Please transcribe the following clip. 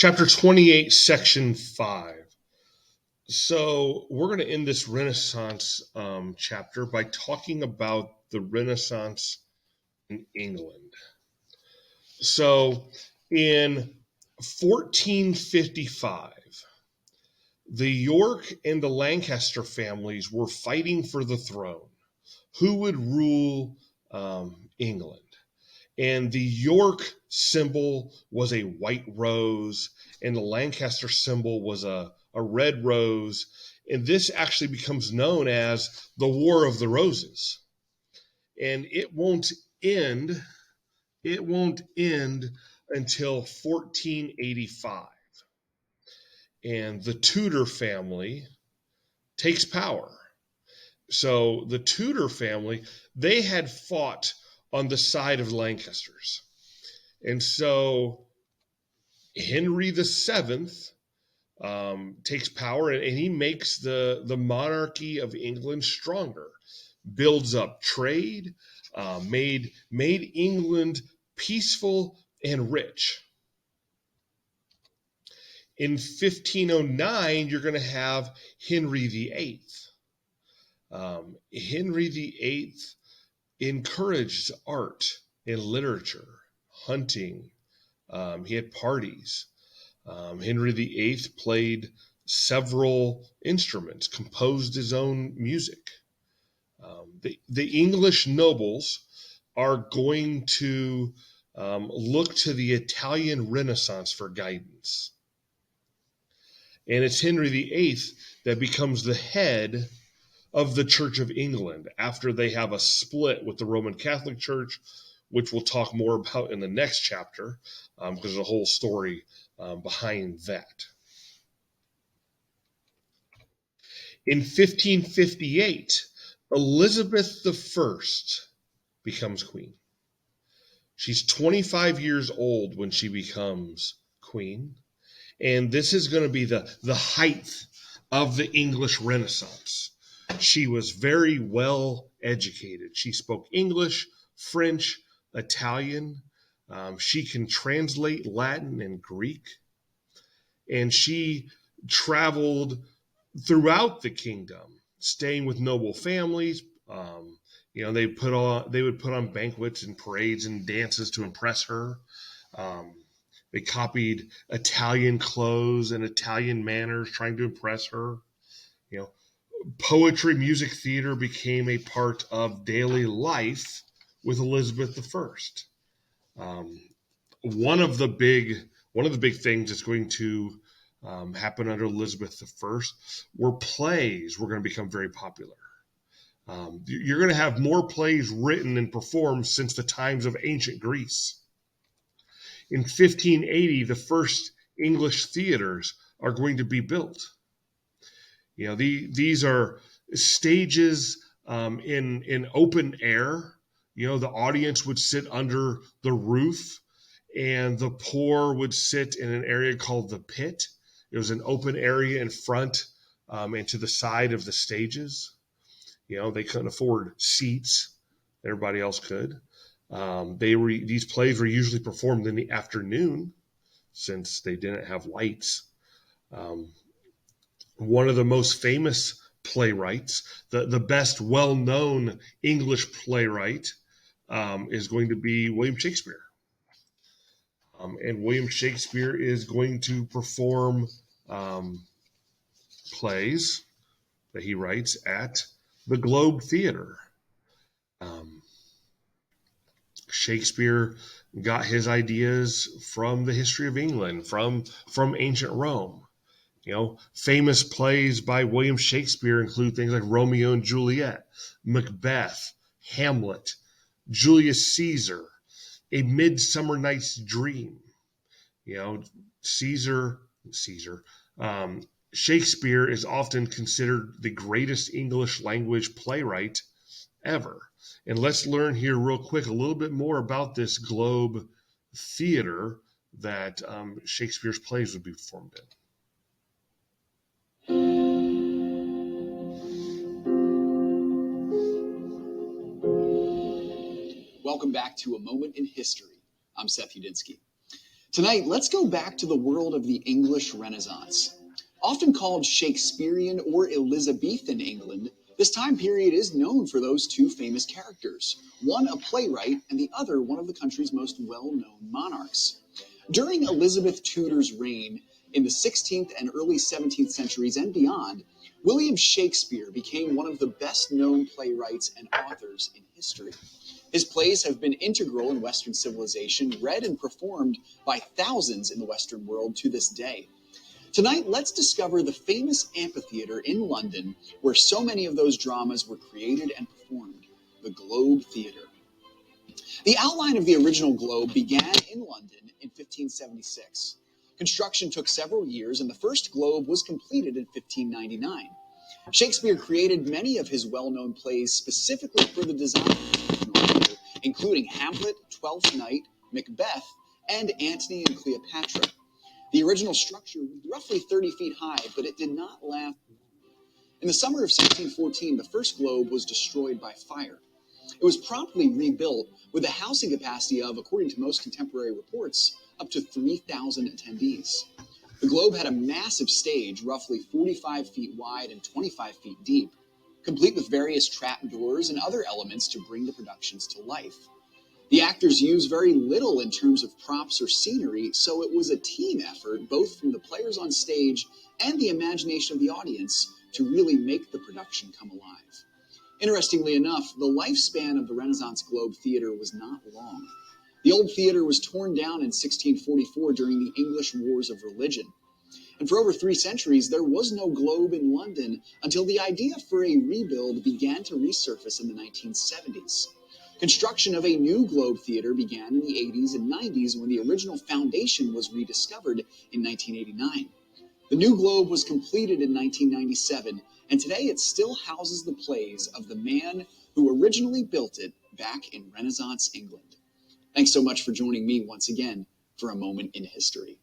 Chapter 28, Section 5. So, we're going to end this Renaissance chapter by talking about the Renaissance in England. So, in 1455, the York and the Lancaster families were fighting for the throne. Who would rule England? And the York symbol was a white rose, and the Lancaster symbol was a red rose. And this actually becomes known as the War of the Roses. And end, it won't end until 1485. And the Tudor family takes power. So the Tudor family, they had fought on the side of the Lancasters. And so Henry VII takes power, and he makes the monarchy of England stronger, builds up trade, made England peaceful and rich. In 1509, you're going to have Henry VIII. Henry VIII encouraged art and literature, hunting. He had parties. Henry VIII played several instruments, composed his own music. The English nobles are going to look to the Italian Renaissance for guidance. And it's Henry VIII that becomes the head of the Church of England after they have a split with the Roman Catholic Church, which we'll talk more about in the next chapter, because there's a whole story behind that. In 1558, Elizabeth I becomes queen. She's 25 years old when she becomes queen. And this is going to be the height of the English Renaissance. She was very well educated. She spoke English, French, Italian. She can translate Latin and Greek. And she traveled throughout the kingdom, staying with noble families. They would put on banquets and parades and dances to impress her. They copied Italian clothes and Italian manners, trying to impress her. Poetry, music, theater became a part of daily life with Elizabeth I. One of the big things that's going to happen under Elizabeth I were plays were going to become very popular. You're going to have more plays written and performed since the times of ancient Greece. In 1580, the first English theaters are going to be built. These are stages in open air. The audience would sit under the roof, and the poor would sit in an area called the pit. It was an open area in front and to the side of the stages. They couldn't afford seats. Everybody else could. These plays were usually performed in the afternoon since they didn't have lights. One of the most famous playwrights, the best well-known English playwright, is going to be William Shakespeare. And William Shakespeare is going to perform plays that he writes at the Globe Theater. Shakespeare got his ideas from the history of England, from ancient Rome. Famous plays by William Shakespeare include things like Romeo and Juliet, Macbeth, Hamlet, Julius Caesar, A Midsummer Night's Dream. Shakespeare is often considered the greatest English language playwright ever. And let's learn here real quick a little bit more about this Globe Theater that Shakespeare's plays would be performed in. Welcome back to A Moment in History. I'm Seth Udinsky. Tonight, let's go back to the world of the English Renaissance. Often called Shakespearean or Elizabethan England, this time period is known for those two famous characters, one a playwright and the other one of the country's most well-known monarchs. During Elizabeth Tudor's reign in the 16th and early 17th centuries and beyond, William Shakespeare became one of the best-known playwrights and authors in history. His plays have been integral in Western civilization, read and performed by thousands in the Western world to this day. Tonight, let's discover the famous amphitheater in London where so many of those dramas were created and performed, the Globe Theatre. The outline of the original Globe began in London in 1576. Construction took several years, and the first Globe was completed in 1599. Shakespeare created many of his well-known plays specifically for the design of the original theater, including Hamlet, Twelfth Night, Macbeth, and Antony and Cleopatra. The original structure was roughly 30 feet high, but it did not last long. In the summer of 1614, the first Globe was destroyed by fire. It was promptly rebuilt with a housing capacity of, according to most contemporary reports, up to 3,000 attendees. The Globe had a massive stage, roughly 45 feet wide and 25 feet deep, complete with various trapdoors and other elements to bring the productions to life. The actors used very little in terms of props or scenery, so it was a team effort, both from the players on stage and the imagination of the audience, to really make the production come alive. Interestingly enough, the lifespan of the Renaissance Globe Theatre was not long. The old theatre was torn down in 1644 during the English Wars of Religion. And for over 3 centuries, there was no Globe in London until the idea for a rebuild began to resurface in the 1970s. Construction of a new Globe Theatre began in the 80s and 90s when the original foundation was rediscovered in 1989. The new Globe was completed in 1997, and today it still houses the plays of the man who originally built it back in Renaissance England. Thanks so much for joining me once again for a moment in history.